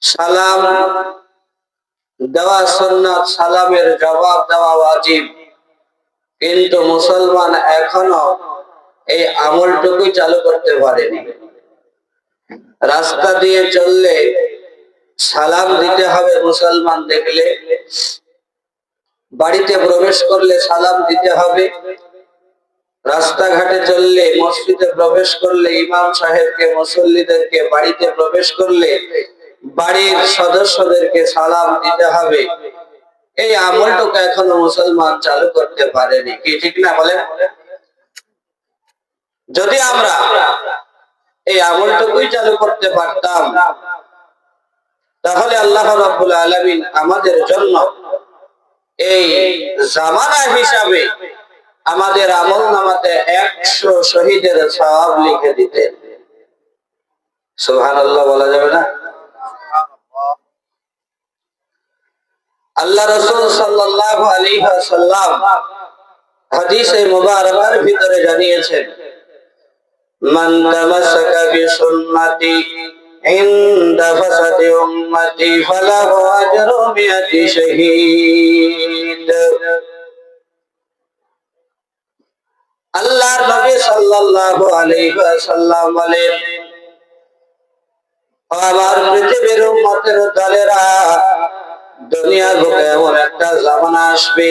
সালাম দেওয়া সুন্নাত, সালামের জবাব দেওয়া ওয়াজিব, কিন্তু মুসলমান এখনো এই আমলটুকুই চালু করতে পারেনি। রাস্তা দিয়ে চললে সালাম দিতে হবে, মুসলমান দেখলে। বাড়িতে প্রবেশ করলে সালাম দিতে হবে। রাস্তাঘাটে চললে, মসজিদে প্রবেশ করলে, ইমাম সাহেবকে, মুসল্লিদেরকে, বাড়িতে প্রবেশ করলে বাড়ির সদস্যদেরকে সালাম দিতে হবে। এই আমলটুকু এখনো মুসলমান চালু করতে পারেনি। কি ঠিক না বলেন? যদি আমরা এই আমলটুকুই চালু করতে পারতাম, তাহলে আল্লাহ রাব্বুল আলামিন আমাদের জন্য এই জামানা হিসাবে আমাদের আমলনামাতে 100 শহীদের সওয়াব লিখে দিতেন। সুবহানাল্লাহ বলা যাবে না? আল্লাহ রাসূল সাল্লাল্লাহু আলাইহি ওয়াসাল্লাম হাদিসে মুবারাকার ভিতরে জানিয়েছেন, মান তামাসসাকা বিসুন্নতি ইনদা ফাসাদি উম্মতি ফালাহু আজরু মিআতি শহীদ। আল্লাহর নবী সাল্লাল্লাহু আলাইহি ওয়াসাল্লাম বলেন, আমার পৃথিবীর উম্মতের দলেরা, দুনিয়ার বুকে এমন একটা জামানা আসবে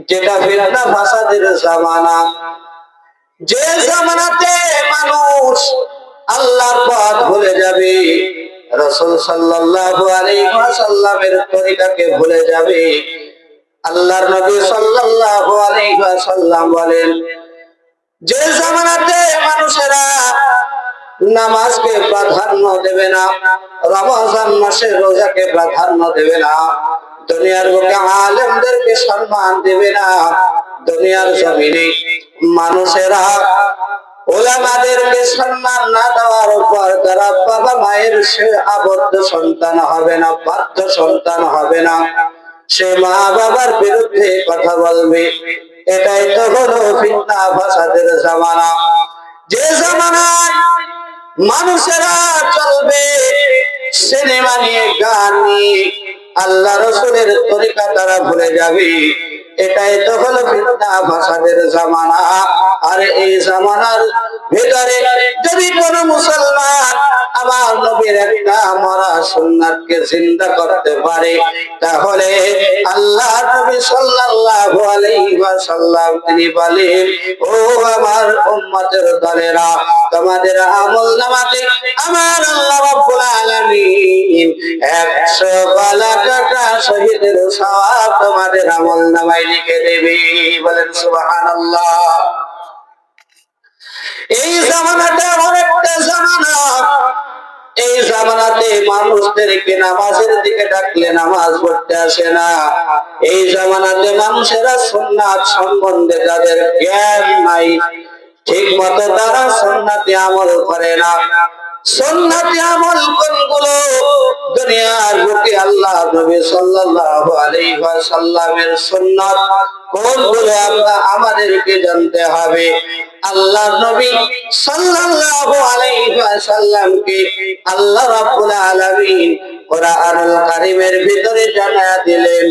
যেটা ফিতনা ফাসাদের জামানা, যে জামানাতে মানুষ আল্লাহর পথ ভুলে যাবে, রাসূল সাল্লাল্লাহু আলাইহি ওয়াসাল্লামের তরিকাকে ভুলে যাবে। আল্লাহর নবী সাল্লাল্লাহু আলাইহি ওয়াসাল্লাম বলেন, যে জামানাতে মানুষেরা নামাজকে প্রাধান্য দেবে না, রমজান মাসে রোজাকে প্রাধান্য দেবে না, দুনিয়ার বুকে আলেমদেরকে সম্মান দেবে না, দুনিয়ার জমিনে মানুষেরা উলামাদেরকে সম্মান না দেওয়ার উপর তারা বাবা মায়ের সে আবদ্ধ সন্তান হবে না, বাধ্য সন্তান হবে না, সে মা বাবার বিরুদ্ধে কথা বলবে। এটাই তো হলো ফিতনা ফাসাদের জামানা, যে জামানায় মানুষেরা চলবে সিনেমা নিয়ে, গান নিয়ে, আল্লাহ রাসূলের তরিকা তারা ভুলে যাবে। এটাই তো হলো ফিতনা ফাসাদের জামানা। আর এই জামানার ভিতরে যদি কোন মুসলমান আমার নবীর একটা মরা সুন্নাতকে জিন্দা করতে পারে, তাহলে আল্লাহ নবী সাল্লাল্লাহু আলাইহি ওয়াসাল্লাম তিনি বলেন, ও আমার উম্মতের দলেরা, তোমাদের আমলনামাতে আমার আল্লাহ রাব্বুল আলামিন 100 বালাকাটা শহীদের সওয়াব তোমাদের আমলনামায় লিখে দেবে। বলেন সুবহানাল্লাহ। এই জামানাটা অনেকটা জামানা, এই জামানাতে মানুষদেরকে নামাজের দিকে ডাকলে নামাজ পড়তে আসে না। এই জামানাতে মানুষেরা সুন্নাত সম্বন্ধে যাদের জ্ঞান নাই, ঠিক মতো তারা সুন্নাতে আমল করে না। সুন্নাতে আমল কোনগুলো? দুনিয়ার বুকে আল্লাহ নবী সাল্লাল্লাহু আলাইহি ওয়াসাল্লামের সুন্নাত কোনগুলো আমাদেরকে জানতে হবে। আল্লাহ নবী সাল্লাল্লাহু আলাইহি ওয়াসাল্লামকে আল্লাহ রাব্বুল আলামিন কোরআনুল কারীমের ভিতরে জানায়া দিলেন,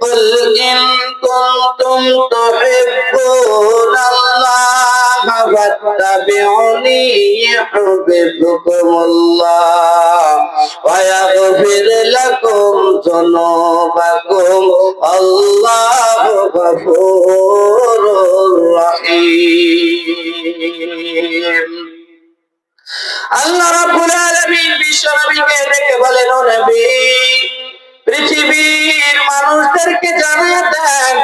কুল ইন কুনতুম তুহিব্বুনাল্লাহা ফাত্তাবিউনি ইউহিব্বুকুমুল্লাহ ওয়া ইয়াগফির লাকুম যুনুবাকুম আল্লাহু গফুরুর রহিম। আল্লাহ রাব্বুল আলামিন বিশ্বনবীকে ডেকে বলেন, ও নবী, পৃথিবীর মানুষদেরকে জানিয়ে দেন,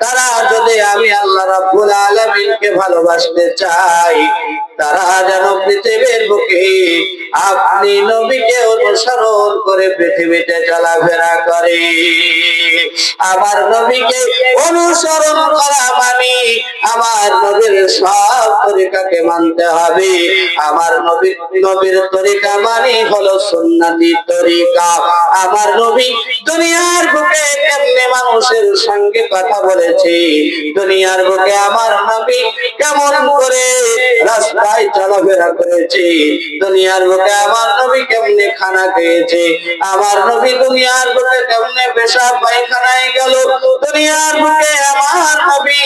তারা যদি আমি আল্লাহ রাব্বুল আলামিনকে ভালোবাসতে চাই, তারা যেন পৃথিবীর বুকে আপনি নবীকে অনুসরণ করে পৃথিবীতে চলাফেরা করে। আমার নবীকে অনুসরণ করা মানে আমার নবীর সব তরিকাকে মানতে হবে। আমার নবীর তরিকা মানে হলো সুন্নতি তরিকা। আমার নবী দুনিয়ার বুকে কেমনে মানুষের সঙ্গে কথা বলেছে, দুনিয়ার বুকে আমার নবী কেমন করে রাস্তা রাস্তায় চলাফেরা করেছে, দুনিয়ার বুকে আমার নবী কেমনে খানা খেয়েছে, আমার নবী দুনিয়ার বুকে কেমনে পেশাব পায়খানায় গেল, দুনিয়ার বুকে আমার নবী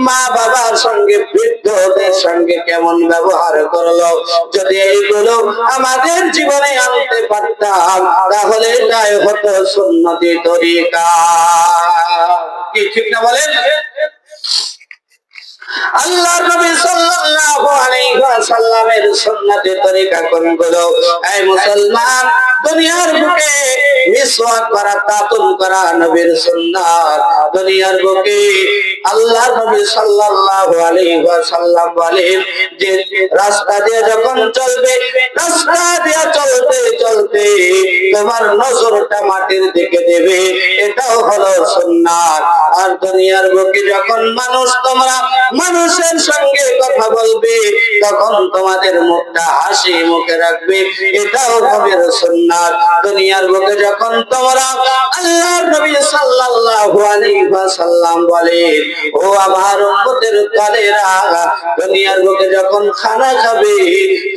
মা বাবার সঙ্গে বৃদ্ধদের সঙ্গে কেমন ব্যবহার করলো, যদি এইগুলো আমাদের জীবনে আনতে পারতাম তাহলে এটাই হতো সুন্নতি তরিকা। কি ঠিক না বলেন? আল্লাহর নবী সাল্লাল্লাহু আলাইহি ওয়াসাল্লামের সুন্নতের তরিকা কোনগুলো? এই মুসলমান, দুনিয়ার বুকে মিসওয়াক করা, তাতুন করা নবীর সুন্নাত। দুনিয়ার বুকে আল্লাহর নবী সাল্লাল্লাহু আলাইহি ওয়াসাল্লাম বলেন যে রাস্তা দিয়ে যখন চলবে, রাস্তা দিয়ে চলতে চলতে তোমার নজরটা মাটির দিকে দেবে, এটাও হলো সুন্নাত। আর দুনিয়ার বুকে যখন তোমরা মানুষের সঙ্গে কথা বলবে, তখন তোমাদের মুখটা হাসি মুখে রাখবে, এটাও নবীর সুন্নাত। দুনিয়ার বুকে যখন তোমরা আল্লাহর নবী সাল্লাল্লাহু আলাইহি ওয়াসাল্লাম বলেন, ও আমার উম্মতের দলেরা, দুনিয়ার বুকে যখন খানা খাবে,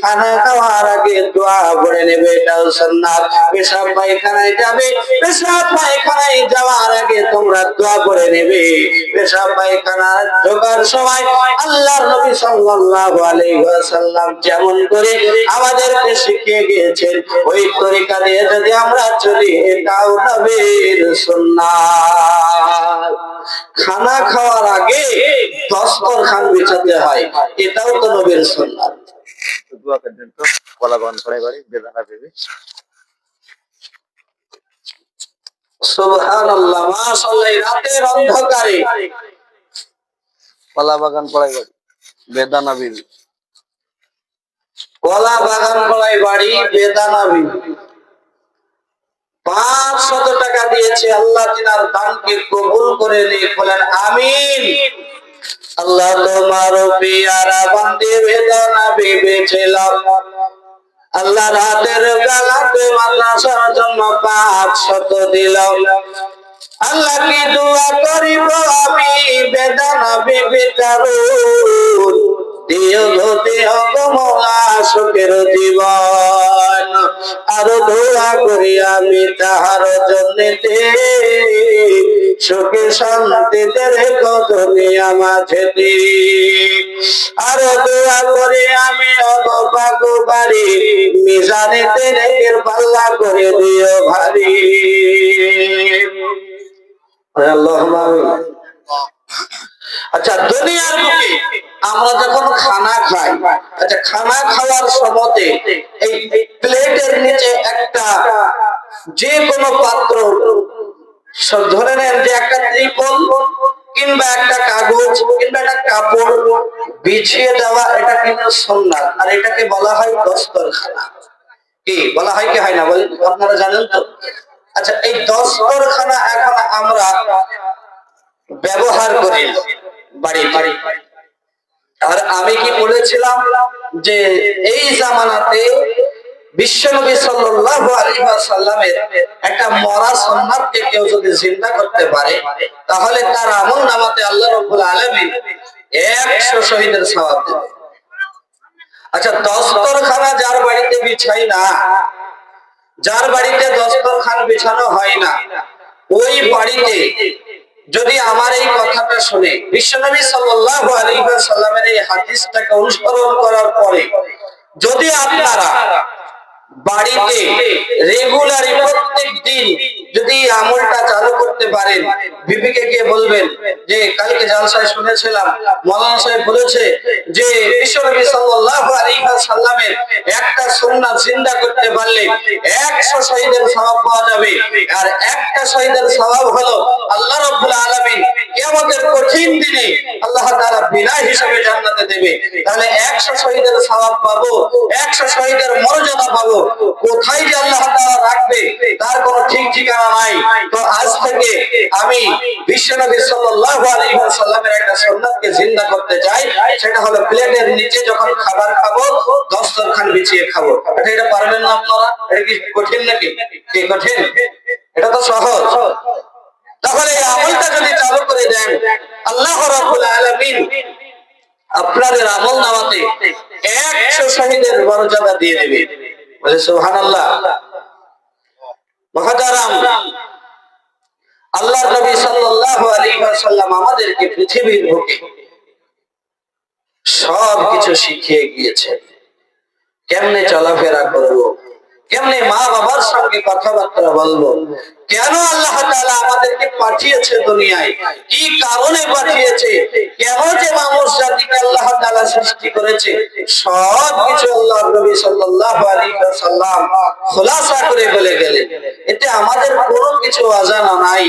খানা খাওয়ার আগে দোয়া পড়ে নেবে, এটাও সুন্নাত। পেশাব পায়খানায় যাবে, পেশাব পায়খানায় যাওয়ার আগে তোমরা দোয়া পড়ে নেবে। পেশাব পায়খানা ঢোকার সময় আল্লাহর নবী সাল্লাল্লাহু আলাইহি ওয়াসাল্লাম যেমন করে আমাদেরকে শিখিয়ে গিয়েছেন, ওই তরিকা দিয়ে যদি আমরা চলি, এটাও নবীর সুন্নাত। খানা খাওয়ার আগে দস্তরখান বিছাতে হয়, এটাও তো নবীর সুন্নাত। দোয়া করেন তো কলাবাগান পড়াই বাড়ি বেদানা ভেবে। সুবহানাল্লাহ, মাশাআল্লাহ। রাতের অন্ধকারে কলা বাগান পড়াই বাড়ি বেদানা বিবি, কলা বাগান পড়াই বাড়ি বেদানা বিবি 500 টাকা দিয়েছে। আল্লাহ তিনার দানকে কবুল করে নিয়ে বলেন আমিন। আল্লাহ তোমার পিয়ারা বান্দে বেদানা বিবি ছিল, আল্লাহ রাতের বেলাতে মাদ্রাসার জন্য 500 দিল। আল্লাহ কি দোয়া করিব আমি বেদানা বিবি কারুন, দিও দিও গো মওলা সুখের জীবন। আর দোয়া করি আমি তাহার জন্যতে, সুখে শান্তিতে রেখো দুনিয়া মাঝেতে। আর দোয়া করি আমি অগপাগো বাড়ি, মিজানেতে নেকের পাল্লা করে দিও ভারী। আচ্ছা, দুনিয়ার বুকে আমরা যখন খানা খাই, আচ্ছা খানা খাওয়ার সময়তে এই প্লেটের নিচে একটা যে কোনো পাত্র, ধরে নেন যে একটা ত্রিপল কিংবা একটা কাগজ কিংবা একটা কাপড় বিছিয়ে দেওয়া, এটা কিন্তু সুন্নাত। আর এটাকে বলা হয় দস্তরখানা। কি বলা হয় কি হয় না বলেন? আপনারা জানেন তো? আচ্ছা, এই দস্তরখানা এখন আমরা ব্যবহার করি বাড়ি বাড়ি। আর আমি কি বলেছিলাম যে এই জামানাতে বিশ্বনবী সাল্লাল্লাহু আলাইহি ওয়াসাল্লামের একটা মরা সুন্নাতকে কেউ যদি জিন্দা করতে পারে, তাহলে তার আমলনামাতে আল্লাহ রাব্বুল আলামিন 100 শহীদের সওয়াব দেবে। আচ্ছা, দস্তরখানা যার বাড়িতে বিছাই না, যার বাড়িতে দস্তরখান বিছানো হয় না, ওই বাড়িতে যদি আমার এই কথাটা শুনে বিশ্বনবী সাল্লাল্লাহু আলাইহি ওয়াসাল্লামের এই হাদিসটাকে অনুসরণ করার পরে যদি আপনারা বাড়িতে রেগুলারি প্রত্যেক দিন যদি আমলটা চালু করতে পারেন, বিবিকে গিয়ে বলবেন যে কালকে জালসায় শুনেছিলাম মাওলানা সাহেব বলেছে যে বিশ্বনবী সাল্লাল্লাহু আলাইহি ওয়াসাল্লামের একটা সুন্নাত জিন্দা করতে পারলে 100 শহীদের সওয়াব পাওয়া যাবে। আর একটা শহীদের সওয়াব হলো আল্লাহ রাব্বুল আলামিন কিয়ামতের কঠিন দিনে আল্লাহ তাআলা বিনা হিসাবে জান্নাতে দেবে। তাহলে 100 শহীদের সওয়াব পাবো, 100 শহীদের মর্যাদা পাবো। কোথায় যে আল্লাহ তাআলা রাখবে তার কোনো ঠিক ঠিকানা নাই। তো আজ থেকে আমি বিশ্বনবী সাল্লাল্লাহু আলাইহি ওয়াসাল্লামের একটা সুন্নাতকে জিন্দা করতে চাই, সেটা হলো প্লেটের নিচে যখন খাবার খাবো দস্তরখান বিছিয়ে খাবো। এটা পারবেন না আপনারা? এটা কি কঠিন নাকি? কি কঠিন? এটা তো সহজ। তাহলে এই আমলটা যদি চালু করে দেন, আল্লাহ রাব্বুল আলামিন আপনাদের আমল নামাতে 100 শহীদের মর্যাদা দিয়ে দেবে। বলে সুবহানাল্লাহ। মুহতারাম, আল্লাহর নবী সাল্লাল্লাহু আলাইহি ওয়াসাল্লাম আমাদেরকে পৃথিবীর বুকে সবকিছু শিখিয়ে গিয়েছেন। কেমনে চলাফেরা করব, কেমনে মা বাবার সঙ্গে কথাবার্তা বলবো, কেন আল্লাহ তাআলা আমাদেরকে পাঠিয়েছে দুনিয়ায়, কি কারণে পাঠিয়েছে, কেন যে মানুষ জাতিকে আল্লাহ তাআলা সৃষ্টি করেছে, সবকিছু আল্লাহর নবী সাল্লাল্লাহু আলাইহি ওয়াসাল্লাম খোলাসা করে বলে গেলেন। এতে আমাদের কোনো কিছু অজানা নাই।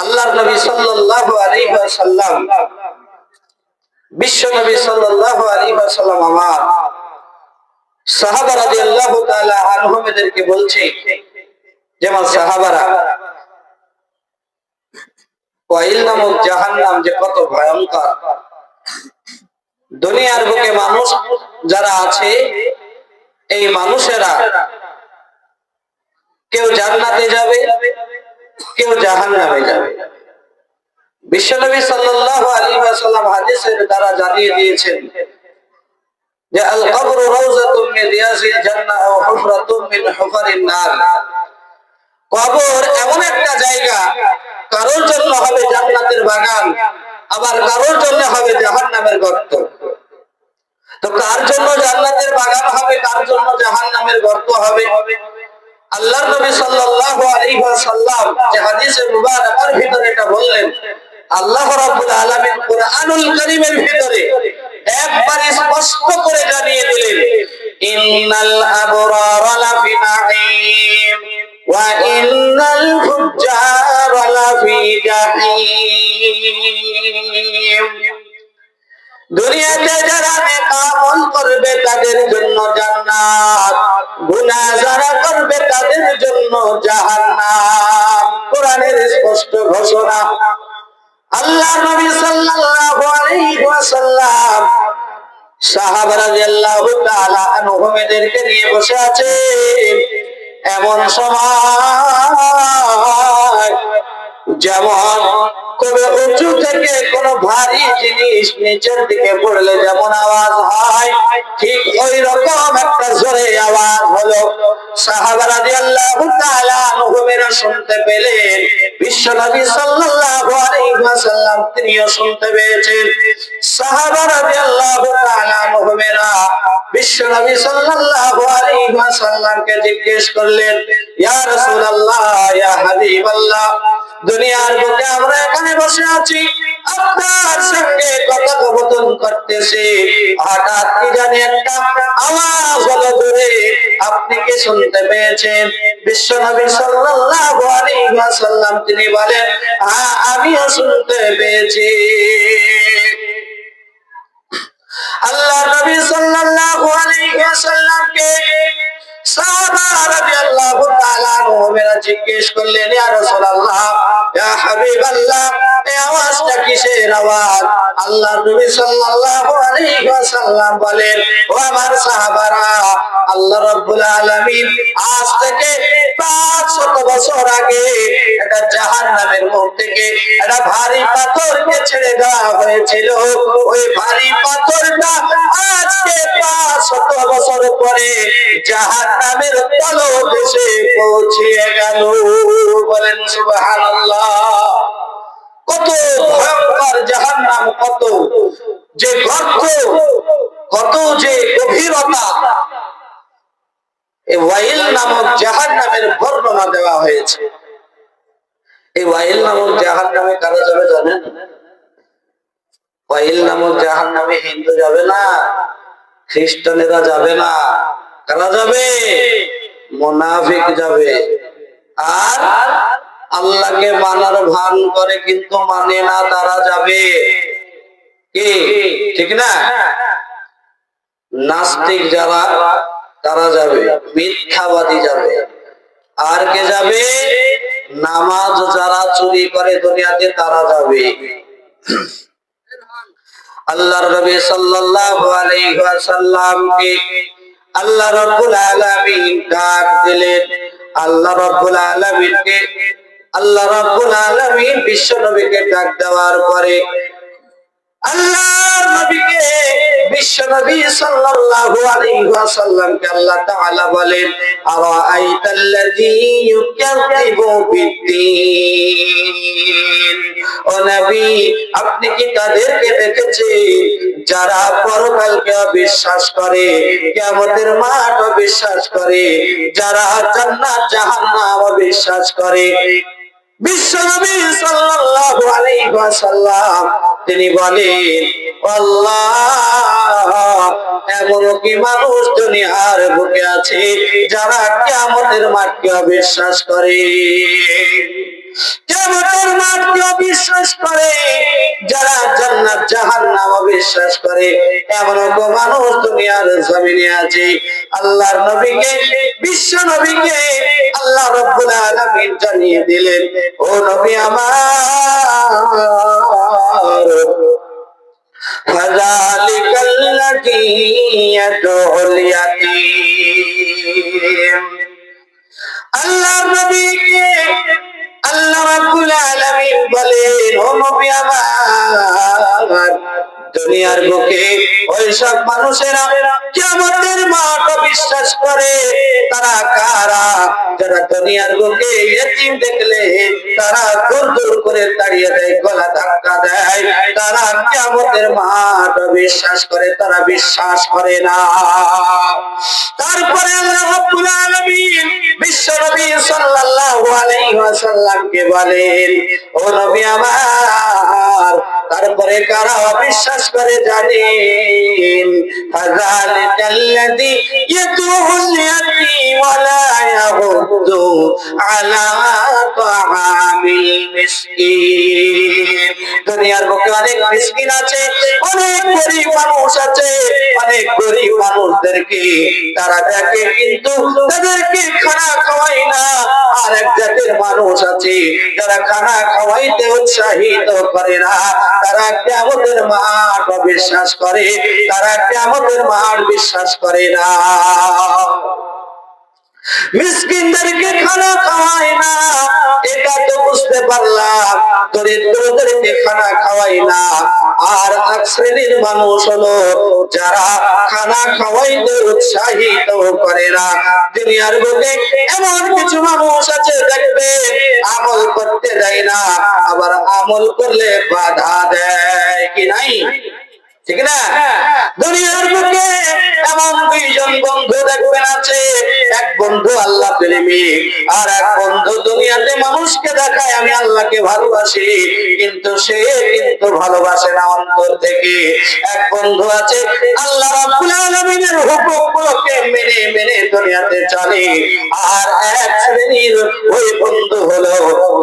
আল্লাহর নবী সাল্লাল্লাহু আলাইহি ওয়াসাল্লাম, বিশ্ব নবী সাল্লাল্লাহু আলাইহি ওয়াসাল্লাম আমার সাহাবা রাদিয়াল্লাহু তাআলা আনহুমদেরকে বলছে, যেমন সাহাবারা, ওয়াইল নামক জাহান্নাম যে কত ভয়ঙ্কর। দুনিয়ার বুকে মানুষ যারা আছে, এই মানুষেরা কেউ জান্নাতে যাবে, কেউ জাহান্নামে যাবে। বিশ্বনবী সাল্লাল্লাহু আলাইহি ওয়াসাল্লাম হাদিসের দ্বারা জানিয়ে দিয়েছেন যে আল কবরু রাউযাতুম মিন রিয়াজিল জান্নাহ ওয়া হুফরাতুম মিন হুফারিন নার। কবর এমন একটা জায়গা, কারোর জন্য হবে জান্নাতের বাগান, আবার কারোর জন্য হবে জাহান্নামের গর্ত। তো কার জন্য জান্নাতের বাগান হবে, কার জন্য জাহান্নামের গর্ত হবে? আল্লাহর নবী সাল্লাল্লাহু আলাইহি ওয়াসাল্লাম যে হাদিসে মুবারাকার ভিতরে এটা বললেন, আল্লাহ রাব্বুল আলামিন কুরআনুল কারীমের ভিতরে একবার স্পষ্ট করে জানিয়ে দিলেন, ইন্নাল আবরারা লাফি নাঈম ওয়া ইন্নাল ফুজ্জারা লাফি জাহিম। দুনিয়াতে যারা নেক আমল করবে তাদের জন্য জান্নাত, গুনাহ যারা করবে তাদের জন্য জাহান্নাম। কোরআনের স্পষ্ট ঘোষণা। আল্লাহ নবী সাল্লাল্লাহু আলাইহি ওয়াসাল্লাম সাহাবা রাদিয়াল্লাহু তাআলা আনহুমদেরকে নিয়ে বসে আছেন এমন সময়, যেমন কবে উঁচু থেকে কোন ভারী জিনিস নিচের দিকে পড়লে যেমন আওয়াজ হয়, ঠিক ওই রকম একটা জোরে আওয়াজ হলো। সাহাবা রাদিয়াল্লাহু তাআলা আনহুমেরা শুনতে পেলেন, বিশ্বনবী সাল্লাল্লাহু আলাইহি ওয়াসাল্লাম তিনিও শুনতে পেয়েছেন। সাহাবা রাদিয়াল্লাহু তাআলা আনহুমেরা বিশ্বনবী সাল্লাল্লাহু আলাইহি ওয়াসাল্লামকে জিজ্ঞেস করলেন, ইয়া রাসূলুল্লাহ, ইয়া হাবিবাল্লাহ, দুনিয়ার বুকে আমরা এখানে বসে আছি, আপনার সঙ্গে কথোপকথন করতেছি, হঠাৎ কি জানি একটা আওয়াজ হলো জোরে, আপনি কি শুনতে পেয়েছেন? বিশ্বনবী সাল্লাল্লাহু আলাইহি ওয়াসাল্লাম তিনি বলেন, হ্যাঁ আমিও শুনতে পেয়েছি। আল্লাহ নবী সাল্লাল্লাহু আলাইহি ওয়াসাল্লামকে সাহাবা রাদিয়াল্লাহু তাআলা আনহুরা জিজ্ঞেস করলেন, ইয়া রাসূলুল্লাহ, ইয়া হাবিবাল্লাহ, এই আওয়াজটা কিসের আওয়াজ? আল্লাহ নবী সাল্লাল্লাহু আলাইহি ওয়াসাল্লাম বলেন, ও আমার সাহাবারা, আল্লাহ রাব্বুল আলামিন আজ থেকে 500 বছর আগে এটা জাহান্নামের মুখ থেকে একটা ভারী পাথরকে ছেড়ে দেওয়া হয়েছিল। ওই ভারী পাথরটা আজকে 500 বছর পরে জাহান্নামের তলদেশে পৌঁছিয়ে গেল। বলেন সুবহানাল্লাহ। কত ভয়ঙ্কর জাহান্নাম, কত যে গর্ত, কত যে গভীরতা, এই ওয়াইল নামক জাহান্নামের বর্ণনা দেওয়া হয়েছে। এই ওয়াইল নামক জাহান্নামে কারা যাবে জানেন? ওয়াইল নামক জাহান্নামে হিন্দু যাবে না, খ্রিস্টানেরা যাবে না। কারা যাবে? মুনাফিক যাবে। আর আল্লাহকে মানার ভান করে কিন্তু মানে না, তারা যাবে। কি ঠিক না? নাস্তিক যারা তারা যাবে, মিথ্যাবাদী যাবে। আর কে যাবে? নামাজ যারা চুরি করে দুনিয়াতে তারা যাবে। আল্লাহর নবী সাল্লাল্লাহু আলাইহি ওয়াসাল্লামকে আল্লাহ রাব্বুল আলামিন ডাক দিলেন। আল্লাহ রাব্বুল আলামিনকে আল্লাহ রাব্বুল আলামিন বিশ্ব নবীকে ডাক দেওয়ার পরে আল্লাহ নবীকে বিশ্ব নবী সাল্লাল্লাহু আলাইহি ওয়াসাল্লামকে আল্লাহ তাআলা বলেন আরাআইতাল্লাযী ইউকাযযিবু বিদ্দীন। ও নবী, আপনি কি তাদেরকে দেখেছেন যারা পরকালকে অবিশ্বাস করে, কিয়ামতের মাঠ অবিশ্বাস করে, যারা জান্নাত জাহান্নাম অবিশ্বাস করে? বিশ্বনবী সাল্লাল্লাহু আলাইহি ওয়াসাল্লাম তিনি বলেন আল্লাহ, এমন কি মানুষ দুনিয়ার বুকে আছে যারা কিয়ামতের মাঠকে অবিশ্বাস করে, কিয়ামতের মাঠকে অবিশ্বাস করে, যারা জান্নাত জাহান্নাম অবিশ্বাস করে, এমন কোন মানুষ দুনিয়ার জমিনে আছে? আল্লাহর নবীকে, বিশ্ব নবীকে আল্লাহ রাব্বুল আলামিন জানিয়ে দিলেন, ও নবী আমার, ফাযালিকাল্লাযী ইয়াদউল ইয়াতীম। আল্লাহর নবীকে আল্লাহ রাব্বুল আলামিন বলেন, ও নবী আমার, দুনিয়ার বুকে ওইসব মানুষেরা কিয়ামতের মাঠ বিশ্বাস করে, তারা কারা? যারা দুনিয়ার বুকে ইয়েতিম দেখলে তারা দূর দূর করে তাড়িয়ে দেয়, গলা ধাক্কা দেয়, তারা কিয়ামতের মাঠ বিশ্বাস করে, তারা বিশ্বাস করে না। তারপরে আল্লাহ রাব্বুল আলামিন বিশ্ব নবী সাল্লাল্লাহু আলাইহি ওয়াসাল্লামকে বলেন, ও নবী আমার, তারপরে কারা অবিশ্বাস করে জানেন? ফাযালিকাল্লাযী ইয়াদউল ইয়াতীম ওয়া লা ইয়াহুদ্দু আলা তাআমিল মিসকিন। দুনিয়ার বুকে অনেক মিসকিন আছে, অনেক গরীব মানুষ আছে, অনেক গরীব মানুষদেরকে তারা দেখে কিন্তু তাদেরকে খানা খাওয়ায় না। আর এক জাতের মানুষ আছে যারা খানা খাওয়াইতে উৎসাহিত করে না, তারা কিয়ামতের মাঠ বিশ্বাস করে, তারা কিয়ামতের মাঠ বিশ্বাস করে না। মিসকিনদেরকে খানা খাওয়ায় না, এটা তো বুঝতে পারলাম, দরিদ্রদেরকে খানা খাওয়ায় না। আর এক শ্রেণীর মানুষ হলো যারা খানা খাওয়াইতে উৎসাহিত করে না। দুনিয়ার বুকে এমন কিছু মানুষ আছে দেখবে আমল করতে দেয় না, আবার আমল করলে বাধা দেয়, কি নাই? ঠিক না? দুনিয়ার বুকে এমন দুইজন বন্ধু দেখবেন আছে, এক বন্ধু আল্লাহ প্রেমিক, আর এক বন্ধু দুনিয়াতে মানুষকে দেখায় আমি আল্লাহকে ভালোবাসি, কিন্তু সে কিন্তু ভালোবাসে না অন্তর থেকে। এক বন্ধু আছে আল্লাহ রাব্বুল আলামিনের হুকুমগুলোকে মেনে মেনে দুনিয়াতে চলে, আর এক শ্রেণীর ওই বন্ধু হলো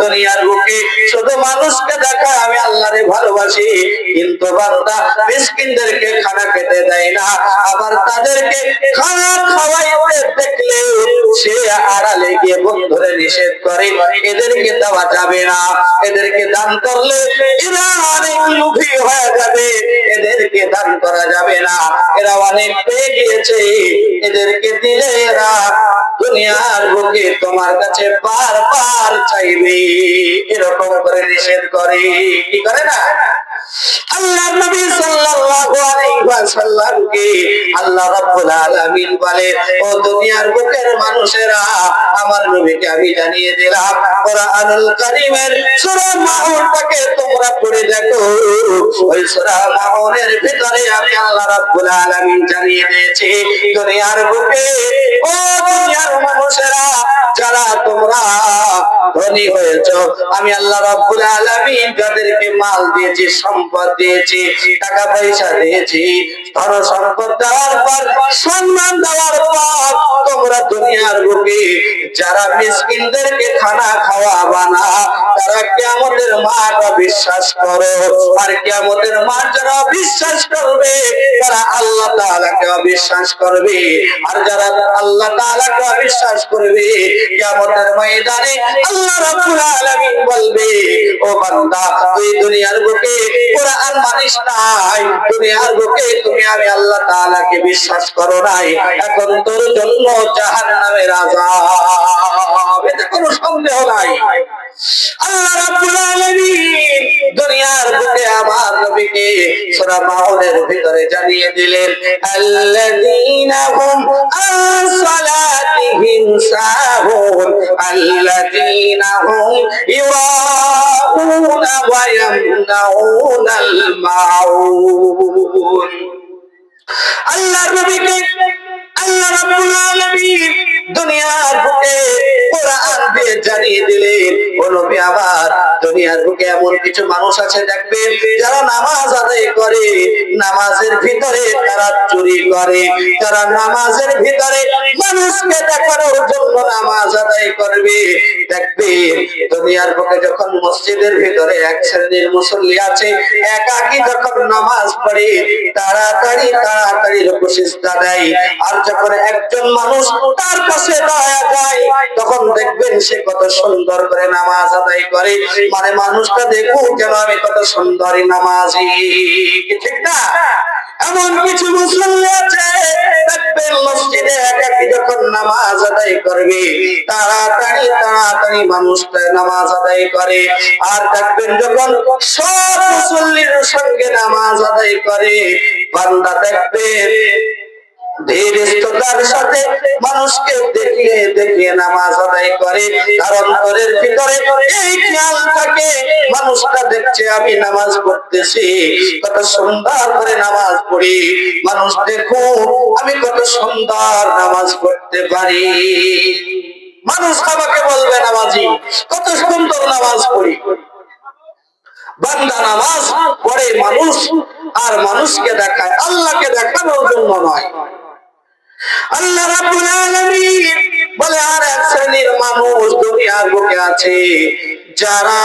দুনিয়ার বুকে শুধু মানুষকে দেখায় আমি আল্লাহরে ভালোবাসি, কিন্তু বান্দা মিসকিনদেরকে খানা খেতে দেয় না, আবার তাদেরকে খানা খাওয়াইতে দেখলে সে আড়ালে গিয়ে বন্ধুরে নিষেধ করে, এদেরকে দেওয়া যাবে না, এদেরকে দান করলে এরা অনেক লোভী হয়ে যাবে, এদেরকে দান করা যাবে না, এরা অনেক পেয়ে গিয়েছে, এদেরকে দিলে এরা দুনিয়ার বুকে তোমার কাছে বারবার চাইবে, এরকম করে নিষেধ করে। কি করে না? আল্লাহর নবী সাল্লাল্লাহু আলাইহি ওয়াসাল্লামকে আল্লাহ রাব্বুল আলামিন বলে, ও দুনিয়ার বুকের মানুষেরা, আমার নবীকে আমি জানিয়ে দিলাম, কোরআনুল কারীমের সূরা মাউনটাকে তোমরা পড়ে দেখো, ওই সূরা মাউনের ভিতরে আমি আল্লাহ রাব্বুল আলামিন জানিয়ে দিয়েছি, দুনিয়ার বুকে ও দুনিয়ার মানুষেরা, যারা তোমরা ধনী হয়েছো, আমি আল্লাহ রাব্বুল আলামিন যাদেরকে মাল দিয়েছি, সম্পদ দিয়েছি, টাকা পয়সা দিয়েছি, ধন সম্পদ দেওয়ার পর, সম্মান দেওয়ার পর, তোমরা দুনিয়ার বুকে যারা মিসকিনদেরকে খানা খাওয়াবা না, তারা কিয়ামতের মাঠ বিশ্বাস করো, আর কিয়ামতের মাঠ যারা বিশ্বাস করবে তারা আল্লাহ তাআলাকে অবিশ্বাস করবে, আর যারা আল্লাহ তাআলাকে অবিশ্বাস করবে কিয়ামতের ময়দানে আল্লাহ রাব্বুল আলামিন বলবে, ও বান্দা, তুই দুনিয়ার বুকে কোরআন মানিস নাই, দুনিয়ার বুকে তুমি আমি আল্লাহ তাআলাকে বিশ্বাস করো নাই, এখন তোর জন্য জাহান্নামের আযাব, এতে কোনো সন্দেহ নাই। আল্লাহ রাব্বুল আলামিন দুনিয়ার বুকে আমার নবীকে সূরা মাউনের ভিতরে জানিয়ে দিলেন, আল্লাযীনা হুম আন সালাতিহিম সাহুন আল্লাযীনা হুম ইউরাউনা ওয়া ইয়ামনাউনাল মাউন। আল্লাহর নবীকে আল্লাহ রাব্বুল আলামিন দুনিয়ার বুকে কোরআন দিয়ে জানিয়ে দিলেন, ও নবী আমার, দুনিয়ার বুকে এমন কিছু মানুষ আছে দেখবেন যারা নামাজ আদায় করে, নামাজের ভিতরে তারা চুরি করে, যারা নামাজের ভিতরে মানুষকে দেখানোর জন্য নামাজ আদায় করবে। দেখবেন দুনিয়ার বুকে যখন মসজিদের ভিতরে এক শ্রেণীর মুসল্লি আছে, একাকী যখন নামাজ পড়ে তাড়াতাড়ি তাড়াতাড়ি রুকু সিজদা দেয়, আর যখন একজন মানুষ তার পাশে দাঁড়ায় যায় তখন দেখবেন সে কত সুন্দর করে নামাজ আদায় করে, মানে মানুষটা দেখুক যেন আমি কত সুন্দরী নামাজি, ঠিক না? এমন কিছু মুসল্লি আছে দেখবেন মসজিদে একাকী যখন নামাজ আদায় করবে তাড়াতাড়ি তাড়াতাড়ি মানুষটা নামাজ আদায় করে, আর দেখবেন যখন সব মুসল্লির সঙ্গে নামাজ আদায় করে বান্দা দেখবেন ধীরস্থতার সাথে মানুষকে দেখিয়ে দেখিয়ে নামাজ আদায় করে, তার অন্তরের ভিতরে এই খেয়াল থাকে মানুষটা দেখছে আমি নামাজ পড়তেছি, কত সুন্দর করে নামাজ পড়ি, মানুষ দেখুক আমি কত সুন্দর নামাজ পড়তে পারি, মানুষ আমাকে বলবে নামাজি, কত সুন্দর নামাজ পড়ি। বান্দা নামাজ পড়ে মানুষ আর মানুষকে দেখায়, আল্লাহকে দেখানোর জন্য নয়। আল্লাহ রাব্বুল আলামিন বলে আর এক শ্রেণীর মানুষ দুনিয়ার বুকে আছে যারা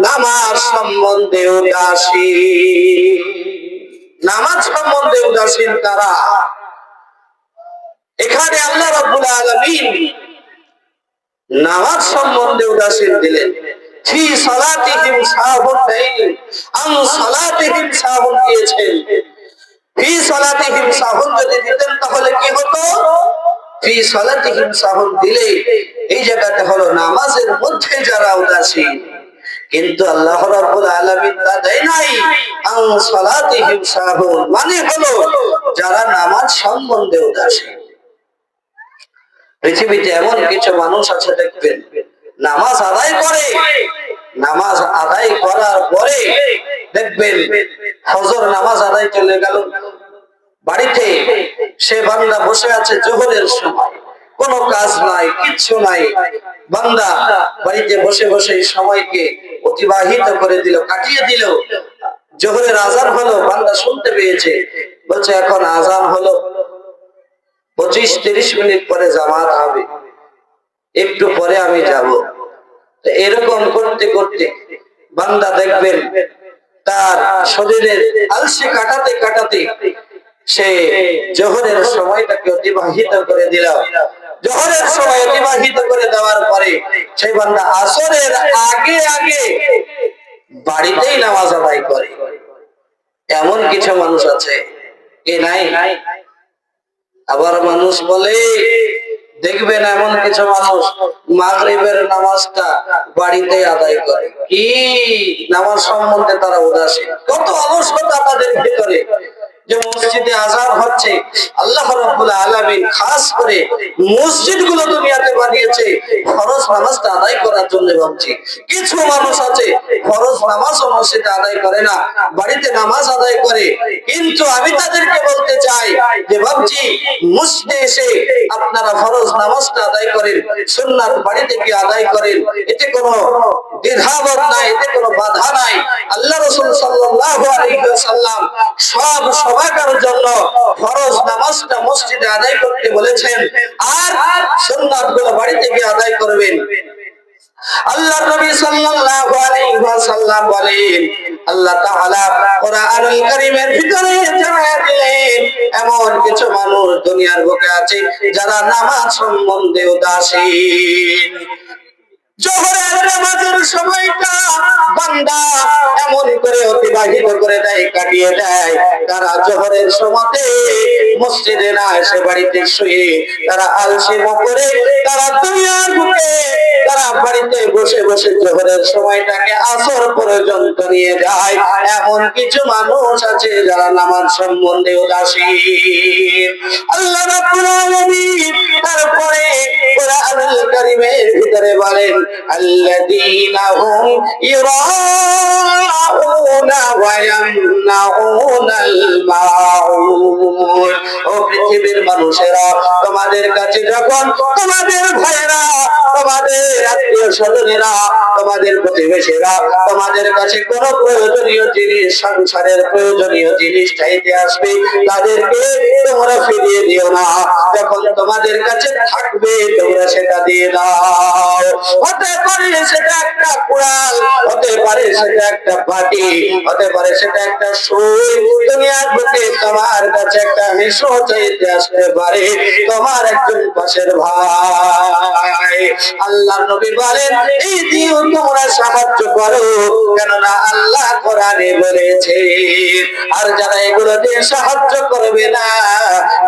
নামাজ সম্বন্ধে উদাসীন, নামাজ সম্বন্ধে উদাসীন তারা। এখানে আল্লাহ রাব্বুল আলামিন নামাজ সম্বন্ধে উদাসীন দিলেন, ফি সালাতিহিম সাহুন দেয়নি, আন সালাতিহিম সাহুন দিয়েছেন। ফি সালাতিহিম সাহুন যদি দিতেন তাহলে কি হতো? ফি সালাতিহিম সাহুন দিলে এই জায়গাতে হলো নামাজের মধ্যে যারা উদাসীন, কিন্তু আল্লাহ রাব্বুল আলামিন তা দেয় নাই, আন সালাতিহিম সাহুন মানে হলো যারা নামাজ সম্বন্ধে উদাসীন। পৃথিবীতে এমন কিছু মানুষ আছে দেখবেন নামাজ আদায় করে, নামাজ আদায় করার পরে দেখবেন ফজর নামাজ আদায় চলে গেল, বাড়িতে সে বান্দা বসে আছে জোহরের সময়, কোনো কাজ নাই কিচ্ছু নাই, বান্দা বাড়িতে বসে বসে সময়কে অতিবাহিত করে দিল, কাটিয়ে দিল। জোহরের আজান হলো, বান্দা শুনতে পেয়েছে, বলছে এখন আজান হলো, 25-30 মিনিট পরে জামাত হবে, একটু পরে আমি যাব। এরকম করতে করতে বান্দা দেখবেন তার শরীরের আলসি কাটাতে কাটাতে সে জোহরের সময়টাকে অতিবাহিত করে দিল। জোহরের সময় অতিবাহিত করে দেওয়ার পরে সেই বান্দা আসরের আগে আগে বাড়িতেই নামাজ আদায় করে। এমন কিছু মানুষ আছে কি নাই? আবার মানুষ বলে দেখবেন এমন কিছু মানুষ মাগরিবের নামাজটা বাড়িতে আদায় করে, কি নামাজ সম্বন্ধে তারা উদাসীন, কত অলসতা তাদের ভিতরে। যে মসজিদে আযান হচ্ছে, আল্লাহ রাব্বুল আলামিন খাস করে মসজিদগুলো দুনিয়াতে বানিয়েছে ফরজ নামাজটা আদায় করার জন্য ভাবছি। কিছু মানুষ আছে ফরজ নামাজও মসজিদে আদায় করে না, বাড়িতে নামাজ আদায় করে। কিন্তু আমি তাদেরকে বলতে চাই যে ভাবছি মসজিদে এসে আপনারা ফরজ নামাজটা আদায় করেন, সুন্নাত বাড়িতে গিয়ে আদায় করেন, এতে কোনো দ্বিধাবোধ নাই, এতে কোনো বাধা নাই। আল্লাহ রাসূল সাল্লাল্লাহু আলাইহি ওয়াসাল্লাম সব সবার জন্য ফরজ নামাজটা মসজিদে আদায় করতে বলেছেন, আর সুন্নাতগুলো বাড়িতে গিয়ে আদায় করবেন। আল্লাহর নবী সাল্লাল্লাহু আলাইহি ওয়াসাল্লাম বলেন, আল্লাহ তাআলা কোরআনুল কারীমের ভিতরে জানিয়ে দিলেন এমন কিছু মানুষ দুনিয়ার বুকে আছে যারা নামাজ সম্বন্ধে উদাসীন। জোহরের নামাজের সময়টা বান্দা এমন করে অতিবাহিত করে দেয়, কাটিয়ে দেয়, তারা জোহরের সময়তে মসজিদে না এসে বাড়িতে শুয়ে তারা আলসেমি করে, তারা দুনিয়ার বুকে তারা বাড়িতে বসে বসে বসে জোহরের সময়টাকে আসর পর্যন্ত নিয়ে যায়। এমন কিছু মানুষ আছে যারা নামাজ সম্বন্ধে উদাসীন। আল্লাহ রাব্বুল আলামিন তারপরে কোরআনুল কারীমের ভিতরে বলেন, আল্লাযীনা হুম ইরাউনা ওয়া ইয়ামনাউনাল মাউন। ও পৃথিবীর মানুষেরা, তোমাদের কাছে যখন তোমাদের ভাইরা, তোমাদের আত্মীয় স্বজনেরা, তোমাদের প্রতিবেশীরা তোমাদের কাছে কোন প্রয়োজনীয় জিনিস, সংসারের প্রয়োজনীয় জিনিস চাইতে আসবে, তাদেরকে তোমরা ফিরিয়ে দিও না। যখন তোমাদের কাছে থাকবে তোমরা সেটা দিয়ে দাও। হতে পারে সেটা একটা কুড়াল, হতে পারে সেটা একটা বাটি, হতে পারে সেটা একটা সুই। দুনিয়ার বুকে তোমার কাছে একটা হেসো চাইতে আসতে পারে, তোমার একজন পাশের ভাই। আল্লাহ নবী বলেন, এই দিও তোমরা সাহায্য করো, কেননা আল্লাহ কোরআনে বলেছে, আর যারা এগুলো দিয়ে সাহায্য করবে না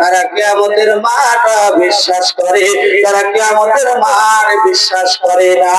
তারা কিয়ামতের মাঠটা বিশ্বাস করে, তারা কিয়ামতের মাঠ বিশ্বাস করে না।